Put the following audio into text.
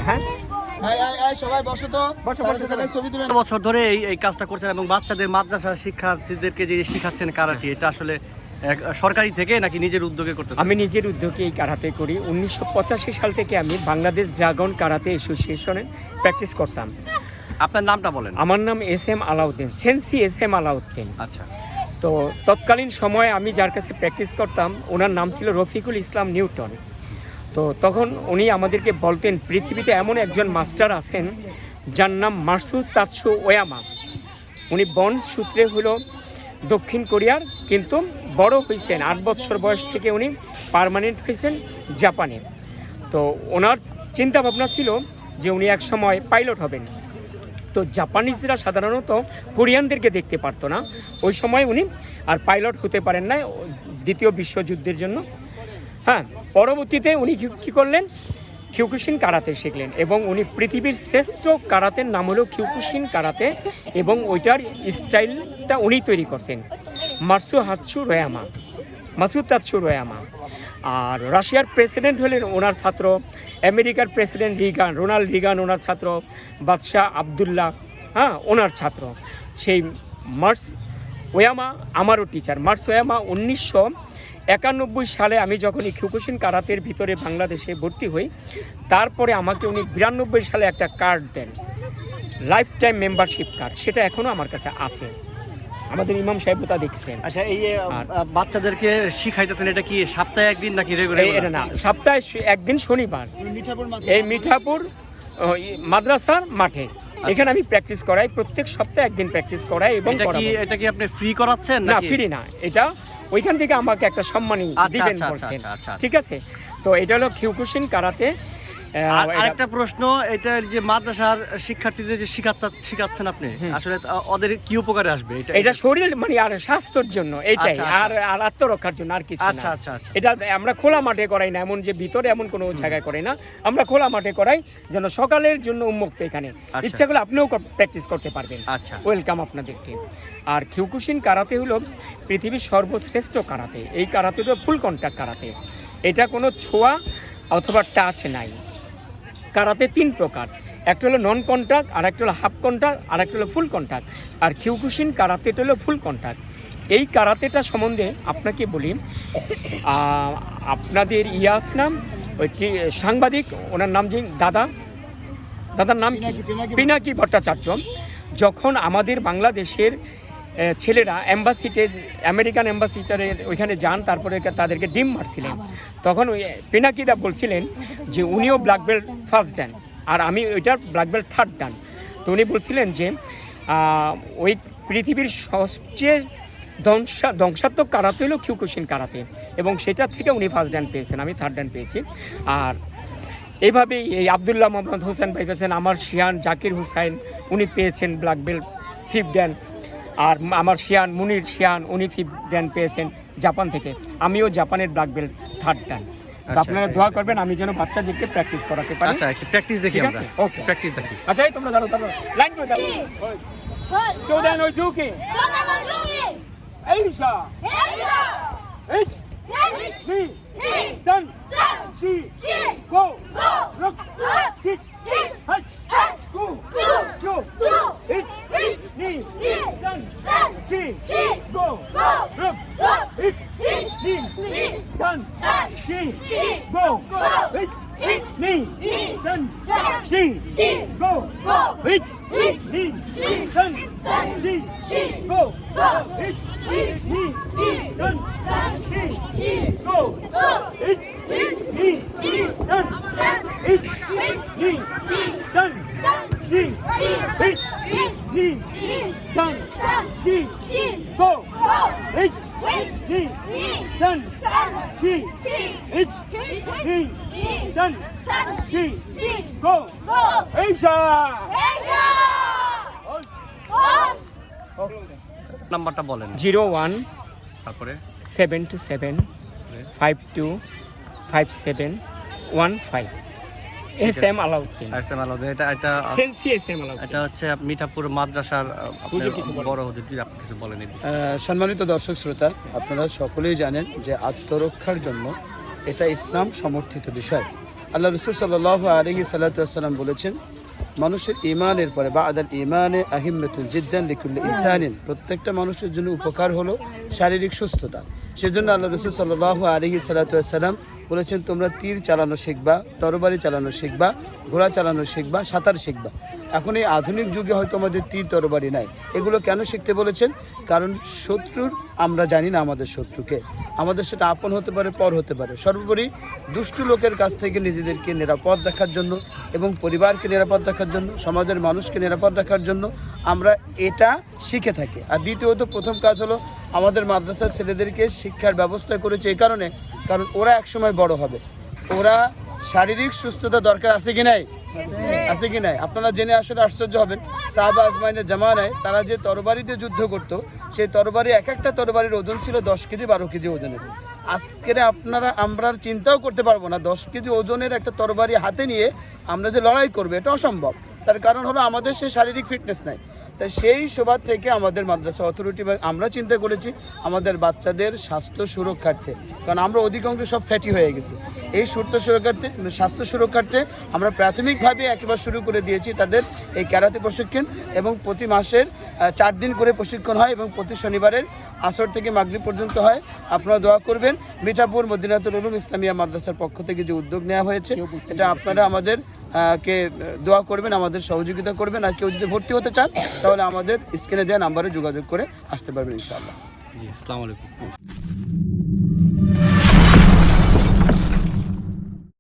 হ্যাঁ সবাই বসো তো, বছর ধরে এই কাজটা করছেন এবং বাচ্চাদের মাদ্রাসার শিক্ষার্থীদেরকে যে শিখাচ্ছেন কারাটি, এটা আসলে সরকারি থেকে নাকি নিজের উদ্যোগে করতেছেন? আমি নিজের উদ্যোগে এই কারাতে করি। 1985 সাল থেকে আমি বাংলাদেশ ড্রাগন কারাতে অ্যাসোসিয়েশনে প্র্যাকটিস করতাম। আপনার নামটা বলেন। আমার নাম SM আলাউদ্দিন, সেন্সি SM আলাউদ্দিন। আচ্ছা। তো তৎকালীন সময়ে আমি যার কাছে প্র্যাকটিস করতাম ওনার নাম ছিল রফিকুল ইসলাম নিউটন। তো তখন উনি আমাদেরকে বলতেন পৃথিবীতে এমন একজন মাস্টার আছেন যার নাম মাসুদ তাতসু ওয়ামা। উনি বন্ড সূত্রে হলো দক্ষিণ কোরিয়ার, কিন্তু বড় হয়েছেন 8 বছর বয়স থেকে উনি পার্মানেন্ট হয়েছেন জাপানে। তো ওনার চিন্তা ভাবনা ছিল যে উনি এক সময় পাইলট হবেন। তো জাপানিজরা সাধারণত কোরিয়ানদেরকে দেখতে পারতো না। ওই সময় উনি আর পাইলট হতে পারেন না দ্বিতীয় বিশ্বযুদ্ধের জন্য। হ্যাঁ, পরবর্তীতে উনি কী করলেন, কিয়োকুশিন কারাতে শিখলেন এবং উনি পৃথিবীর শ্রেষ্ঠ কারাতের নাম হলো কিয়োকুশিন কারাতে, এবং ওইটার স্টাইলটা উনি তৈরি করছেন, মাসুদ তাতসু ওয়ামা। আর রাশিয়ার প্রেসিডেন্ট হলেন ওনার ছাত্র, আমেরিকার প্রেসিডেন্ট রোনাল্ড রিগান ওনার ছাত্র, বাদশাহ আবদুল্লাহ ওনার ছাত্র। সেই মার্স ওয়ামা আমারও টিচার। মার্স ওয়ামা 1991 সালে আমি যখন এই কিয়োকুশিন কারাতের ভিতরে বাংলাদেশে ভর্তি হই, তারপরে আমাকে উনি 92 সালে একটা কার্ড দেন, লাইফ টাইম মেম্বারশিপ কার্ড। সেটা এখনও আমার কাছে আছে, আমাদের ইমাম সাহেব তা দেখছেন। আচ্ছা, এই বাচ্চাদেরকে শিখাইতেছেন, এটা কি সপ্তাহে একদিন নাকি রেগুলার? এটা না, সপ্তাহে একদিন শনিবার এই মিঠাপুর মাদ্রাসার মাঠে এখানে আমি প্র্যাকটিস করাই, প্রত্যেক সপ্তাহে একদিন প্র্যাকটিস করাই। এবং এটা কি আপনি ফ্রি করাচ্ছেন? না, ফ্রি না, এটা ওইখান থেকে আমাকে একটা সম্মানী দিবেন বলছেন। ঠিক আছে, তো এটা হলো কিয়োকুশিন কারাতে। আরেকটা প্রশ্ন, এটা যে মাদ্রাসার শিক্ষার্থীদের যে শিখাচ্ছেন আপনি, আসলে ওদের কি উপকারে আসবে? এটা শরীর মানে আর স্বাস্থ্যের জন্য, এটাই, আর আত্মরক্ষার জন্য, আর কিছু না। এটা আমরা খোলা মাঠে করাই না, এমন যে ভিতরে এমন কোনো জায়গায় করাই না, আমরা খোলা মাঠে করাই, যেন সকালের জন্য উন্মুক্ত। এখানে ইচ্ছা করলে আপনিও প্র্যাকটিস করতে পারবেন। ওয়েলকাম আপনাদেরকে। আর কিয়োকুশিন কারাতে হলো পৃথিবীর সর্বশ্রেষ্ঠ কারাতে। এই কারাতে হলো ফুল কন্ট্যাক্ট কারাতে, এটা কোনো ছোঁয়া অথবা টাচ নাই। কারাতে 3 প্রকার, একটা হলো নন কন্ট্যাক্ট, আর একটা হলো হাফ কন্ট্যাক্ট, আর একটা হলো ফুল কন্ট্যাক্ট। আর কিয়োকুশিন কারাতেটা হলো ফুল কন্ট্যাক্ট। এই কারাতেটা সম্বন্ধে আপনাকে বলি, আপনাদের আছে নাম ওই সাংবাদিক, ওনার নাম যে দাদার নাম পিনাকি ভট্টাচার্য। যখন আমাদের বাংলাদেশের ছেলেরা অ্যাম্বাসিতে, আমেরিকান অ্যাম্বাসিডারে ওইখানে যান, তারপরে তাদেরকে ডিম মারছিলেন, তখন ওই পিনাকিদা বলছিলেন যে উনিও ব্ল্যাক বেল্ট ফার্স্ট ডান আর আমি ওইটার ব্ল্যাক বেল্ট থার্ড ডান। তো উনি বলছিলেন যে ওই পৃথিবীর সবচেয়ে ধ্বংসাত্মক কারাতে হলো কিয়োকুশিন কারাতে, এবং সেটার থেকে উনি ফার্স্ট ডান পেয়েছেন, আমি থার্ড ডান পেয়েছি। আর এইভাবেই এই আবদুল্লাহ মোহাম্মদ হোসেন ভাই পেয়েছেন, আমার শিয়ান জাকির হুসাইন উনি পেয়েছেন ব্ল্যাক বেল্ট ফিফথ ডান, আর আমার শিয়ান মুনির শিয়ান উনি ফিফথ ডান পেয়েছেন জাপান থেকে। আমিও জাপানের ব্ল্যাক বেল্ট থার্ড ডান। আপনারা দোয়া করবেন আমি যেন বাচ্চাদেরকে প্র্যাকটিস করাতে পারি। আচ্ছা, একটু প্র্যাকটিস দেখি আমরা। ওকে, প্র্যাকটিস দেখি। আচ্ছা, এই তোমরা দাঁড়াও, লাইন করে দাঁড়াও। চৌদান ওজুকি এইশা এইচ নি সান শি গো রক সিট হাচ গো জো এইচ নি সান শি গো রক এইচ নি সান শি গো এইচ নি সান শি গো এইচ নি সান শি গো এইচ নি সান শি গো এইচ নি সান এইচ নি সান শি এইচ নি সান শি গো এইচ নি সান শি এইচ নি সান শি গো এইশা। নাম্বারটা বলেন। 01 তারপরে 727 525715 SM আলাউদ্দিন। এটা সেন্সি SM আলাউদ্দিন। এটা হচ্ছে মিঠাপুর মাদ্রাসার বড় হুজুর, আপনি কিছু বলেন। সম্মানিত দর্শক শ্রোতা, আপনারা সকলেই জানেন যে আত্মরক্ষার জন্য এটা ইসলাম সমর্থিত বিষয়। আল্লাহ রসুল সাল্লাল্লাহু আলাইহি সাল্লাম বলেছেন, মানুষের ইমানের পরে বা'দাল ইমানে আহিম্মাতুন জিদ্দান লিকুল্লি ইনসানিন, প্রত্যেকটা মানুষের জন্য উপকার হলো শারীরিক সুস্থতা। সেজন্য আল্লাহ রসুল সাল্লাল্লাহু আলাইহি সাল্লাম বলেছেন, তোমরা তীর চালানো শিখবা, তরবারি চালানো শিখবা, ঘোড়া চালানো শিখবা, সাঁতার শিখবা। এখন এই আধুনিক যুগে হয়তো আমাদের তীর তরবারি নাই, এগুলো কেন শিখতে বলেছেন? কারণ শত্রুর আমরা জানি না আমাদের শত্রুকে, আমাদের সেটা আপন হতে পারে, পর হতে পারে। সর্বোপরি দুষ্টু লোকের কাছ থেকে নিজেদেরকে নিরাপদ রাখার জন্য এবং পরিবারকে নিরাপদ রাখার জন্য, সমাজের মানুষকে নিরাপদ রাখার জন্য আমরা এটা শিখে থাকি। আর দ্বিতীয়ত প্রথম কাজ হলো আমাদের মাদ্রাসার ছেলেদেরকে শিক্ষার ব্যবস্থা করেছে এই কারণে, কারণ ওরা একসময় বড় হবে, ওরা শারীরিক সুস্থতা দরকার আছে কি নাই? আছে কি নাই? আপনারা জেনে আসলে আশ্চর্য হবেন, সাহাবা আজমাইনের জামানায় তারা যে তরবারিতে যুদ্ধ করতো, সেই তরবারি এক একটা তরবারির ওজন ছিল 10 কেজি 12 কেজি ওজনের। আজকের আমরা চিন্তাও করতে পারবো না 10 কেজি ওজনের একটা তরবারি হাতে নিয়ে আমরা যে লড়াই করবো, এটা অসম্ভব। তার কারণ হলো আমাদের সেই শারীরিক ফিটনেস নাই। তাই সেই সুবাদ থেকে আমাদের মাদ্রাসা অথরিটি আমরা চিন্তা করেছি আমাদের বাচ্চাদের স্বাস্থ্য সুরক্ষার্থে, কারণ আমরা অধিকাংশ সব ফ্যাটি হয়ে গেছি, এই স্বাস্থ্য সুরক্ষার্থে আমরা প্রাথমিকভাবে একেবারে শুরু করে দিয়েছি তাদের এই ক্যারাতে প্রশিক্ষণ, এবং প্রতি মাসের 4 দিন করে প্রশিক্ষণ হয় এবং প্রতি শনিবারের আসর থেকে মাগরিব পর্যন্ত হয়। আপনারা দোয়া করবেন। মিঠাপুর মদিনাতুল উলুম ইসলামিয়া মাদ্রাসার পক্ষ থেকে যে উদ্যোগ নেওয়া হয়েছে, এটা আপনারা আমাদের কে দোয়া করবেন, আমাদের সহযোগিতা করবেন। আর কেউ যদি ভর্তি হতে চান তাহলে আমাদের স্ক্রিনে দেওয়া নাম্বারে যোগাযোগ করে আসতে পারবেন ইনশাআল্লাহ। জি, আসসালামু আলাইকুম।